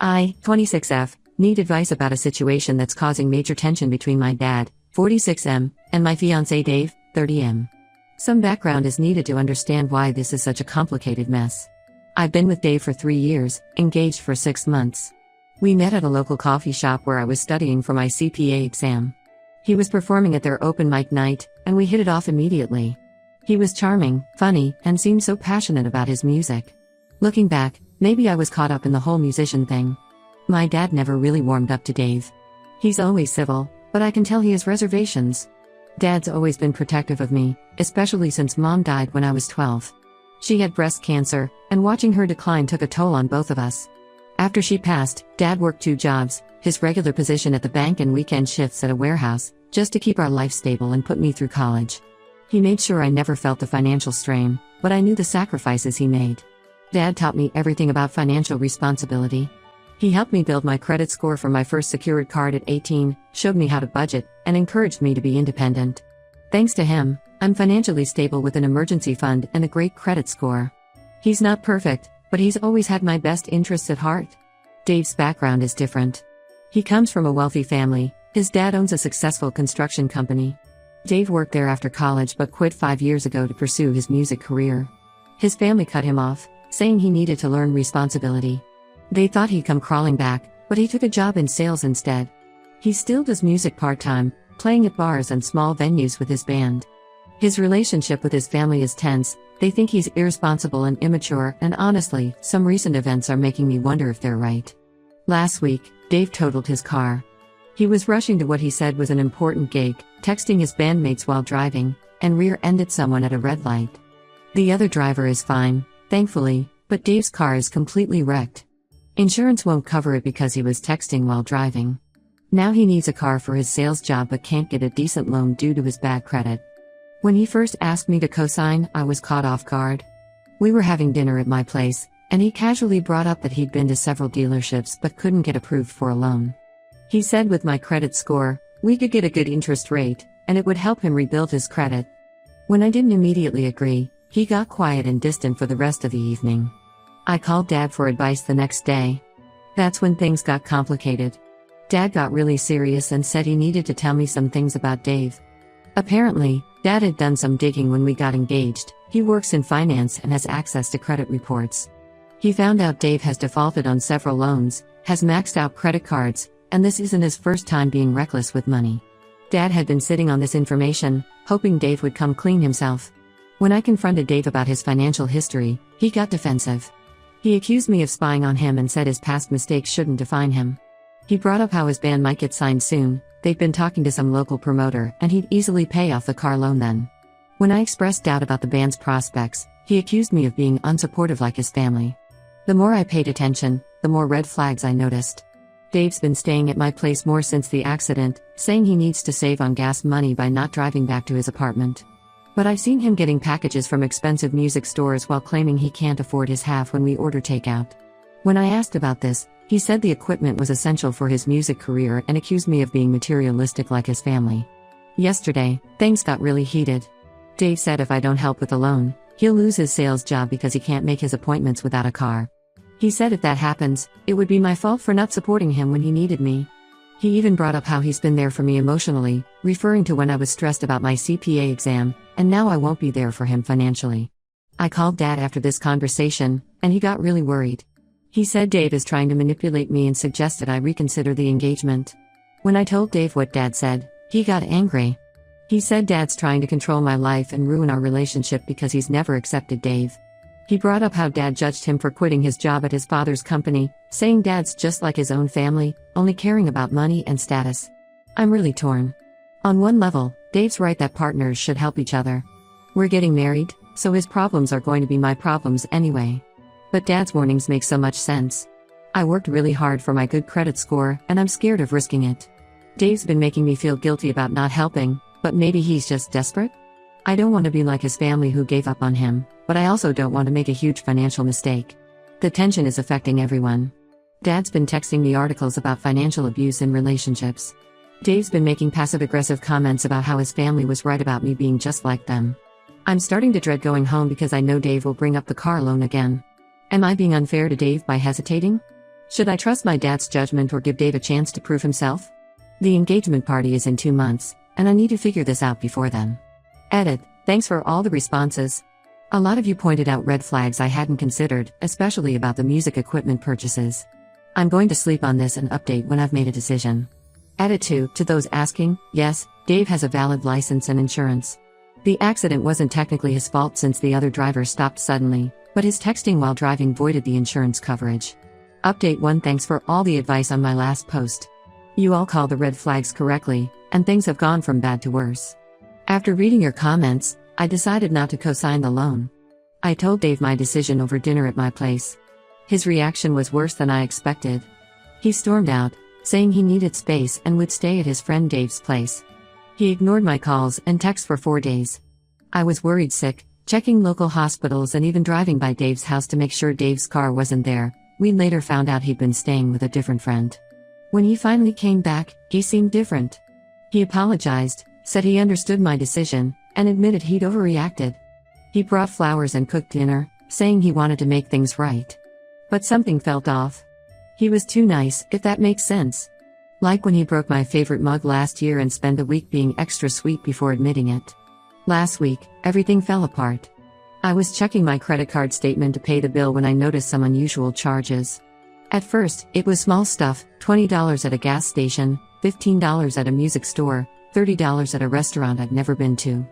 I, 26F, need advice about a situation that's causing major tension between my dad, 46M, and my fiancé Dave, 30M. Some background is needed to understand why this is such a complicated mess. I've been with Dave for 3 years, engaged for 6 months. We met at a local coffee shop where I was studying for my CPA exam. He was performing at their open mic night, and we hit it off immediately. He was charming, funny, and seemed so passionate about his music. Looking back, maybe I was caught up in the whole musician thing. My dad never really warmed up to Dave. He's always civil, but I can tell he has reservations. Dad's always been protective of me, especially since Mom died when I was 12. She had breast cancer, and watching her decline took a toll on both of us. After she passed, Dad worked 2 jobs, his regular position at the bank and weekend shifts at a warehouse, just to keep our life stable and put me through college. He made sure I never felt the financial strain, but I knew the sacrifices he made. Dad taught me everything about financial responsibility. He helped me build my credit score for my first secured card at 18, showed me how to budget, and encouraged me to be independent. Thanks to him, I'm financially stable with an emergency fund and a great credit score. He's not perfect, but he's always had my best interests at heart. Dave's background is different. He comes from a wealthy family. His dad owns a successful construction company. Dave worked there after college but quit 5 years ago to pursue his music career. His family cut him off, saying he needed to learn responsibility. They thought he'd come crawling back, but he took a job in sales instead. He still does music part-time, playing at bars and small venues with his band. His relationship with his family is tense. They think he's irresponsible and immature, and honestly, some recent events are making me wonder if they're right. Last week, Dave totaled his car. He was rushing to what he said was an important gig, texting his bandmates while driving, and rear-ended someone at a red light. The other driver is fine, thankfully, but Dave's car is completely wrecked. Insurance won't cover it because he was texting while driving. Now he needs a car for his sales job but can't get a decent loan due to his bad credit. When he first asked me to co-sign, I was caught off guard. We were having dinner at my place, and he casually brought up that he'd been to several dealerships but couldn't get approved for a loan. He said with my credit score, we could get a good interest rate, and it would help him rebuild his credit. When I didn't immediately agree, he got quiet and distant for the rest of the evening. I called Dad for advice the next day. That's when things got complicated. Dad got really serious and said he needed to tell me some things about Dave. Apparently, Dad had done some digging when we got engaged. He works in finance and has access to credit reports. He found out Dave has defaulted on several loans, has maxed out credit cards, and this isn't his first time being reckless with money. Dad had been sitting on this information, hoping Dave would come clean himself. When I confronted Dave about his financial history, he got defensive. He accused me of spying on him and said his past mistakes shouldn't define him. He brought up how his band might get signed soon. They've been talking to some local promoter, and he'd easily pay off the car loan then. When I expressed doubt about the band's prospects, he accused me of being unsupportive like his family. The more I paid attention, the more red flags I noticed. Dave's been staying at my place more since the accident, saying he needs to save on gas money by not driving back to his apartment. But I've seen him getting packages from expensive music stores while claiming he can't afford his half when we order takeout. When I asked about this, he said the equipment was essential for his music career and accused me of being materialistic like his family. Yesterday, things got really heated. Dave said if I don't help with the loan, he'll lose his sales job because he can't make his appointments without a car. He said if that happens, it would be my fault for not supporting him when he needed me. He even brought up how he's been there for me emotionally, referring to when I was stressed about my CPA exam, and now I won't be there for him financially. I called Dad after this conversation, and he got really worried. He said Dave is trying to manipulate me and suggested I reconsider the engagement. When I told Dave what Dad said, he got angry. He said Dad's trying to control my life and ruin our relationship because he's never accepted Dave. He brought up how Dad judged him for quitting his job at his father's company, saying Dad's just like his own family, only caring about money and status. I'm really torn. On one level, Dave's right that partners should help each other. We're getting married, so his problems are going to be my problems anyway. But Dad's warnings make so much sense. I worked really hard for my good credit score, and I'm scared of risking it. Dave's been making me feel guilty about not helping, but maybe he's just desperate? I don't want to be like his family who gave up on him, but I also don't want to make a huge financial mistake. The tension is affecting everyone. Dad's been texting me articles about financial abuse in relationships. Dave's been making passive-aggressive comments about how his family was right about me being just like them. I'm starting to dread going home because I know Dave will bring up the car loan again. Am I being unfair to Dave by hesitating? Should I trust my dad's judgment or give Dave a chance to prove himself? The engagement party is in 2 months, and I need to figure this out before then. Edit. Thanks for all the responses. A lot of you pointed out red flags I hadn't considered, especially about the music equipment purchases. I'm going to sleep on this and update when I've made a decision. Edit 2. To those asking, yes, Dave has a valid license and insurance. The accident wasn't technically his fault since the other driver stopped suddenly, but his texting while driving voided the insurance coverage. Update 1. Thanks for all the advice on my last post. You all called the red flags correctly, and things have gone from bad to worse. After reading your comments, I decided not to co-sign the loan. I told Dave my decision over dinner at my place. His reaction was worse than I expected. He stormed out, saying he needed space and would stay at his friend Dave's place. He ignored my calls and texts for 4 days. I was worried sick, checking local hospitals and even driving by Dave's house to make sure Dave's car wasn't there. We later found out he'd been staying with a different friend. When he finally came back, he seemed different. He apologized, said he understood my decision, and admitted he'd overreacted. He brought flowers and cooked dinner, saying he wanted to make things right. But something felt off. He was too nice, if that makes sense. Like when he broke my favorite mug last year and spent a week being extra sweet before admitting it. Last week, everything fell apart. I was checking my credit card statement to pay the bill when I noticed some unusual charges. At first, it was small stuff, $20 at a gas station, $15 at a music store, $30 at a restaurant I'd never been to.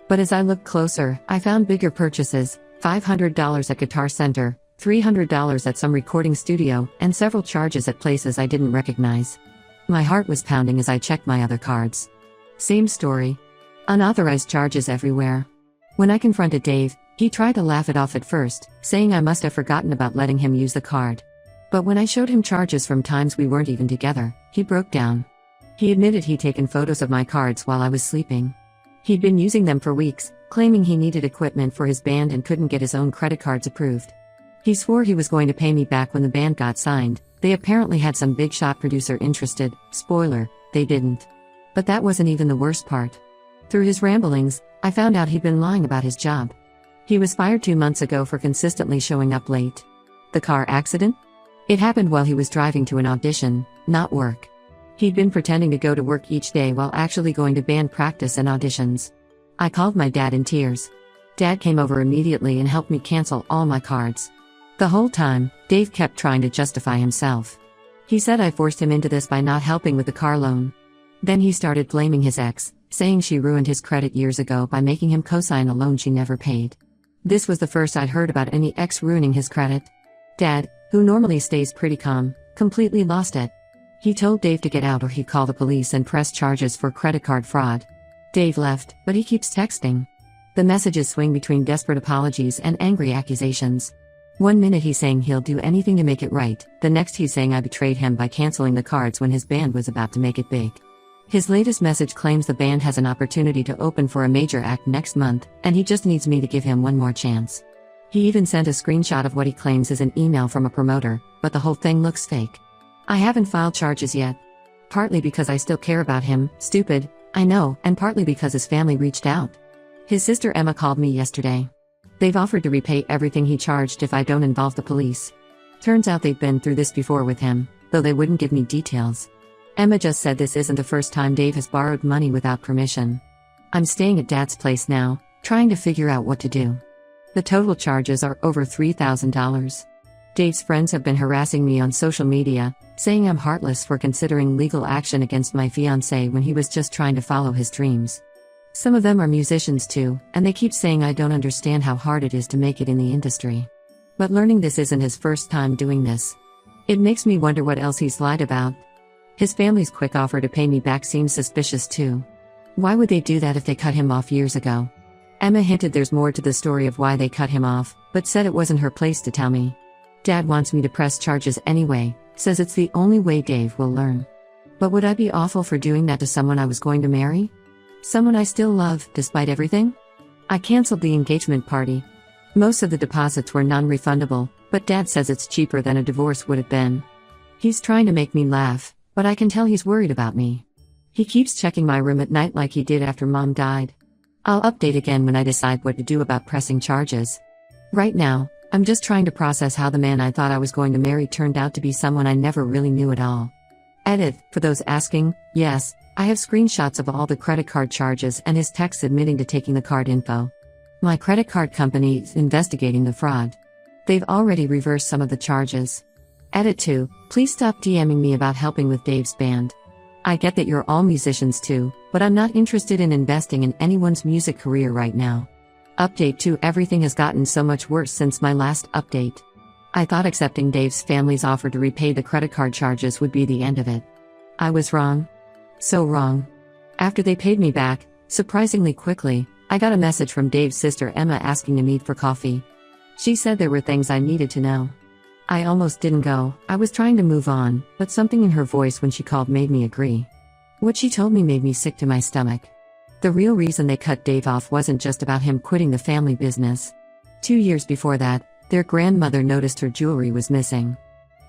But as I looked closer, I found bigger purchases, $500 at Guitar Center, $300 at some recording studio, and several charges at places I didn't recognize. My heart was pounding as I checked my other cards. Same story. Unauthorized charges everywhere. When I confronted Dave, he tried to laugh it off at first, saying I must have forgotten about letting him use the card. But when I showed him charges from times we weren't even together, he broke down. He admitted he'd taken photos of my cards while I was sleeping. He'd been using them for weeks, claiming he needed equipment for his band and couldn't get his own credit cards approved. He swore he was going to pay me back when the band got signed. They apparently had some big shot producer interested. Spoiler, they didn't. But that wasn't even the worst part. Through his ramblings, I found out he'd been lying about his job. He was fired 2 months ago for consistently showing up late. The car accident? It happened while he was driving to an audition, not work. He'd been pretending to go to work each day while actually going to band practice and auditions. I called my dad in tears. Dad came over immediately and helped me cancel all my cards. The whole time, Dave kept trying to justify himself. He said I forced him into this by not helping with the car loan. Then he started blaming his ex, saying she ruined his credit years ago by making him co-sign a loan she never paid. This was the first I'd heard about any ex ruining his credit. Dad, who normally stays pretty calm, completely lost it. He told Dave to get out or he'd call the police and press charges for credit card fraud. Dave left, but he keeps texting. The messages swing between desperate apologies and angry accusations. 1 minute he's saying he'll do anything to make it right, the next he's saying I betrayed him by canceling the cards when his band was about to make it big. His latest message claims the band has an opportunity to open for a major act next month, and he just needs me to give him one more chance. He even sent a screenshot of what he claims is an email from a promoter, but the whole thing looks fake. I haven't filed charges yet. Partly because I still care about him, stupid, I know, and partly because his family reached out. His sister Emma called me yesterday. They've offered to repay everything he charged if I don't involve the police. Turns out they've been through this before with him, though they wouldn't give me details. Emma just said this isn't the first time Dave has borrowed money without permission. I'm staying at Dad's place now, trying to figure out what to do. The total charges are over $3,000. Dave's friends have been harassing me on social media, saying I'm heartless for considering legal action against my fiancé when he was just trying to follow his dreams. Some of them are musicians too, and they keep saying I don't understand how hard it is to make it in the industry. But learning this isn't his first time doing this. It makes me wonder what else he's lied about. His family's quick offer to pay me back seems suspicious too. Why would they do that if they cut him off years ago? Emma hinted there's more to the story of why they cut him off, but said it wasn't her place to tell me. Dad wants me to press charges anyway, says it's the only way Dave will learn. But would I be awful for doing that to someone I was going to marry? Someone I still love, despite everything? I canceled the engagement party. Most of the deposits were non-refundable, but Dad says it's cheaper than a divorce would have been. He's trying to make me laugh, but I can tell he's worried about me. He keeps checking my room at night like he did after Mom died. I'll update again when I decide what to do about pressing charges. Right now, I'm just trying to process how the man I thought I was going to marry turned out to be someone I never really knew at all. Edit, for those asking, yes, I have screenshots of all the credit card charges and his texts admitting to taking the card info. My credit card company is investigating the fraud. They've already reversed some of the charges. Edit 2, please stop DMing me about helping with Dave's band. I get that you're all musicians too, but I'm not interested in investing in anyone's music career right now. Update 2, everything has gotten so much worse since my last update. I thought accepting Dave's family's offer to repay the credit card charges would be the end of it. I was wrong. So wrong. After they paid me back, surprisingly quickly, I got a message from Dave's sister Emma asking to meet for coffee. She said there were things I needed to know. I almost didn't go. I was trying to move on, but something in her voice when she called made me agree. What she told me made me sick to my stomach. The real reason they cut Dave off wasn't just about him quitting the family business. 2 years before that, their grandmother noticed her jewelry was missing.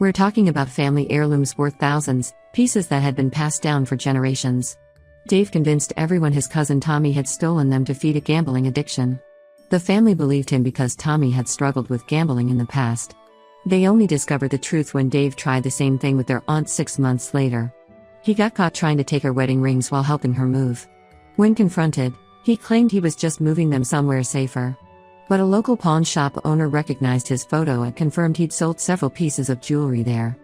We're talking about family heirlooms worth thousands, pieces that had been passed down for generations. Dave convinced everyone his cousin Tommy had stolen them to feed a gambling addiction. The family believed him because Tommy had struggled with gambling in the past. They only discovered the truth when Dave tried the same thing with their aunt 6 months later. He got caught trying to take her wedding rings while helping her move. When confronted, he claimed he was just moving them somewhere safer. But a local pawn shop owner recognized his photo and confirmed he'd sold several pieces of jewelry there.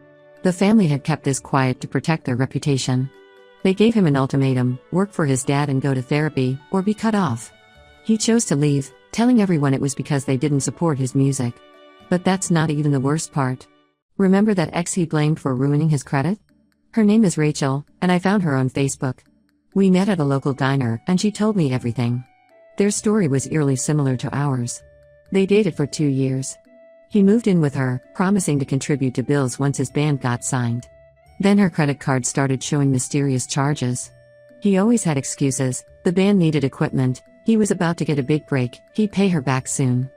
The family had kept this quiet to protect their reputation. They gave him an ultimatum: work for his dad and go to therapy, or be cut off. He chose to leave, telling everyone it was because they didn't support his music. But that's not even the worst part. Remember that ex he blamed for ruining his credit? Her name is Rachel, and I found her on Facebook. We met at a local diner, and she told me everything. Their story was eerily similar to ours. They dated for 2 years. He moved in with her, promising to contribute to bills once his band got signed. Then her credit card started showing mysterious charges. He always had excuses: the band needed equipment, he was about to get a big break, he'd pay her back soon.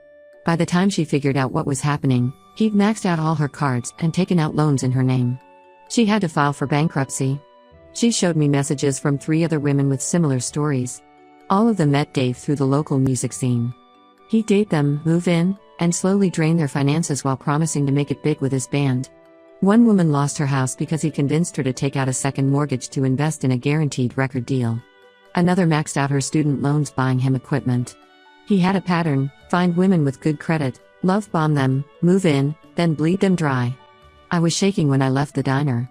By the time she figured out what was happening, he'd maxed out all her cards and taken out loans in her name. She had to file for bankruptcy. She showed me messages from 3 other women with similar stories. All of them met Dave through the local music scene. He'd date them, move in, and slowly drain their finances while promising to make it big with his band. One woman lost her house because he convinced her to take out a second mortgage to invest in a guaranteed record deal. Another maxed out her student loans buying him equipment. He had a pattern: find women with good credit, love bomb them, move in, then bleed them dry. I was shaking when I left the diner.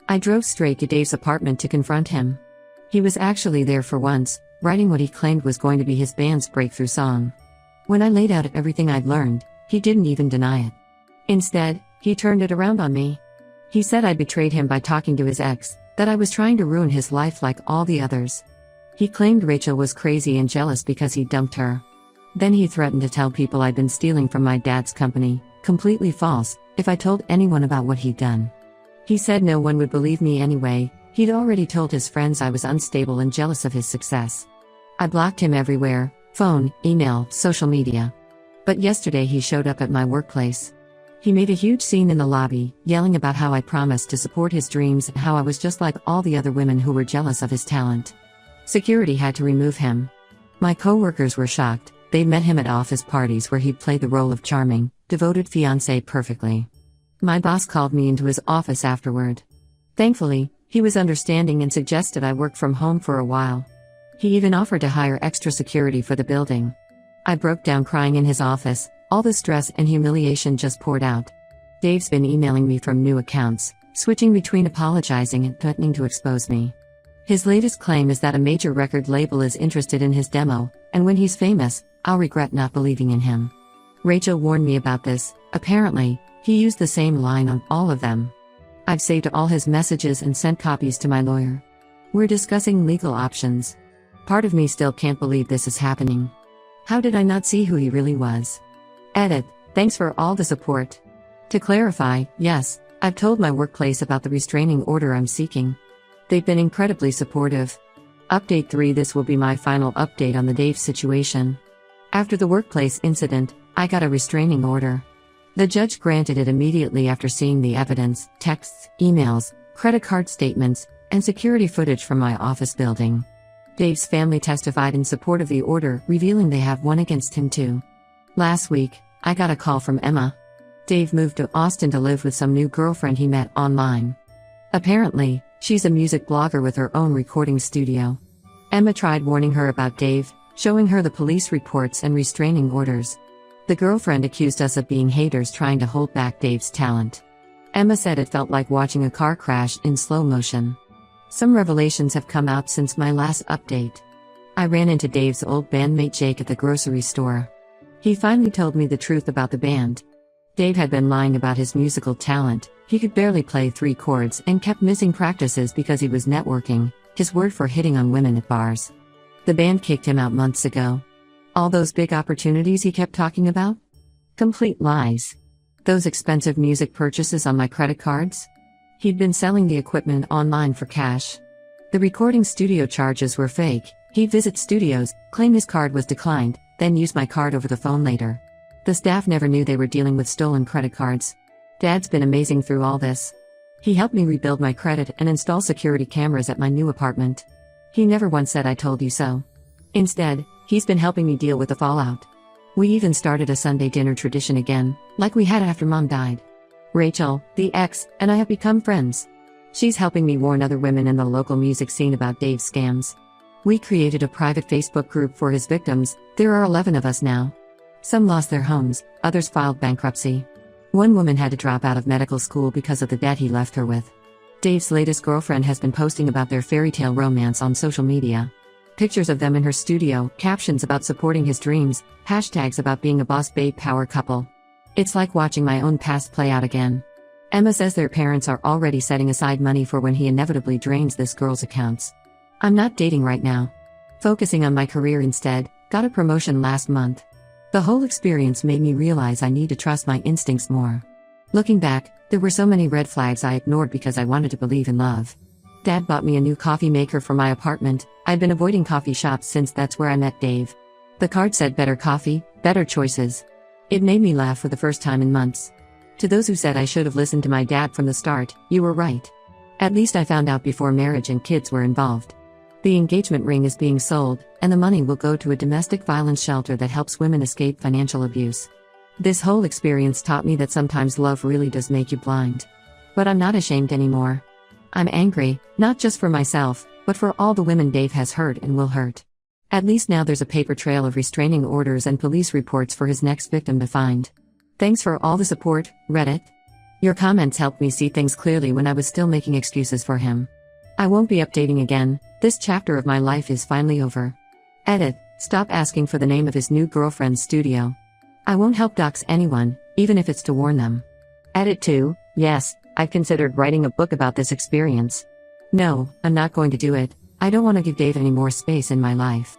I drove straight to Dave's apartment to confront him. He was actually there for once, writing what he claimed was going to be his band's breakthrough song. When I laid out everything I'd learned, he didn't even deny it. Instead, he turned it around on me. He said I'd betrayed him by talking to his ex, that I was trying to ruin his life like all the others. He claimed Rachel was crazy and jealous because he dumped her. Then he threatened to tell people I'd been stealing from my dad's company, completely false, if I told anyone about what he'd done. He said no one would believe me anyway. He'd already told his friends I was unstable and jealous of his success. I blocked him everywhere: phone, email, social media. But yesterday he showed up at my workplace. He made a huge scene in the lobby, yelling about how I promised to support his dreams and how I was just like all the other women who were jealous of his talent. Security had to remove him. My coworkers were shocked. They'd met him at office parties where he'd played the role of charming, devoted fiancé perfectly. My boss called me into his office afterward. Thankfully, he was understanding and suggested I work from home for a while. He even offered to hire extra security for the building. I broke down crying in his office. All the stress and humiliation just poured out. Dave's been emailing me from new accounts, switching between apologizing and threatening to expose me. His latest claim is that a major record label is interested in his demo, and when he's famous, I'll regret not believing in him. Rachel warned me about this. Apparently, he used the same line on all of them. I've saved all his messages and sent copies to my lawyer. We're discussing legal options. Part of me still can't believe this is happening. How did I not see who he really was? Edit, thanks for all the support. To clarify, yes, I've told my workplace about the restraining order I'm seeking. They've been incredibly supportive. Update 3: this will be my final update on the Dave situation. After the workplace incident, I got a restraining order. The judge granted it immediately after seeing the evidence: texts, emails, credit card statements, and security footage from my office building. Dave's family testified in support of the order, revealing they have one against him too. Last week, I got a call from Emma. Dave moved to Austin to live with some new girlfriend he met online. Apparently, she's a music blogger with her own recording studio. Emma tried warning her about Dave, showing her the police reports and restraining orders. The girlfriend accused us of being haters trying to hold back Dave's talent. Emma said it felt like watching a car crash in slow motion. Some revelations have come out since my last update. I ran into Dave's old bandmate Jake at the grocery store. He finally told me the truth about the band. Dave had been lying about his musical talent. He could barely play 3 chords and kept missing practices because he was networking, his word for hitting on women at bars. The band kicked him out months ago. All those big opportunities he kept talking about? Complete lies. Those expensive music purchases on my credit cards? He'd been selling the equipment online for cash. The recording studio charges were fake. He'd visit studios, claim his card was declined, then use my card over the phone later. The staff never knew they were dealing with stolen credit cards. Dad's been amazing through all this. He helped me rebuild my credit and install security cameras at my new apartment. He never once said I told you so. Instead, he's been helping me deal with the fallout. We even started a Sunday dinner tradition again, like we had after Mom died. Rachel, the ex, and I have become friends. She's helping me warn other women in the local music scene about Dave's scams. We created a private Facebook group for his victims. There are 11 of us now. Some lost their homes, others filed bankruptcy. One woman had to drop out of medical school because of the debt he left her with. Dave's latest girlfriend has been posting about their fairy tale romance on social media. Pictures of them in her studio, captions about supporting his dreams, hashtags about being a boss babe power couple. It's like watching my own past play out again. Emma says their parents are already setting aside money for when he inevitably drains this girl's accounts. I'm not dating right now. Focusing on my career instead, got a promotion last month. The whole experience made me realize I need to trust my instincts more. Looking back, there were so many red flags I ignored because I wanted to believe in love. Dad bought me a new coffee maker for my apartment. I'd been avoiding coffee shops since that's where I met Dave. The card said better coffee, better choices. It made me laugh for the first time in months. To those who said I should have listened to my dad from the start, you were right. At least I found out before marriage and kids were involved. The engagement ring is being sold, and the money will go to a domestic violence shelter that helps women escape financial abuse. This whole experience taught me that sometimes love really does make you blind. But I'm not ashamed anymore. I'm angry, not just for myself, but for all the women Dave has hurt and will hurt. At least now there's a paper trail of restraining orders and police reports for his next victim to find. Thanks for all the support, Reddit. Your comments helped me see things clearly when I was still making excuses for him. I won't be updating again. This chapter of my life is finally over. Edit. Stop asking for the name of his new girlfriend's studio. I won't help dox anyone, even if it's to warn them. Edit 2. Yes, I've considered writing a book about this experience. No, I'm not going to do it. I don't want to give Dave any more space in my life.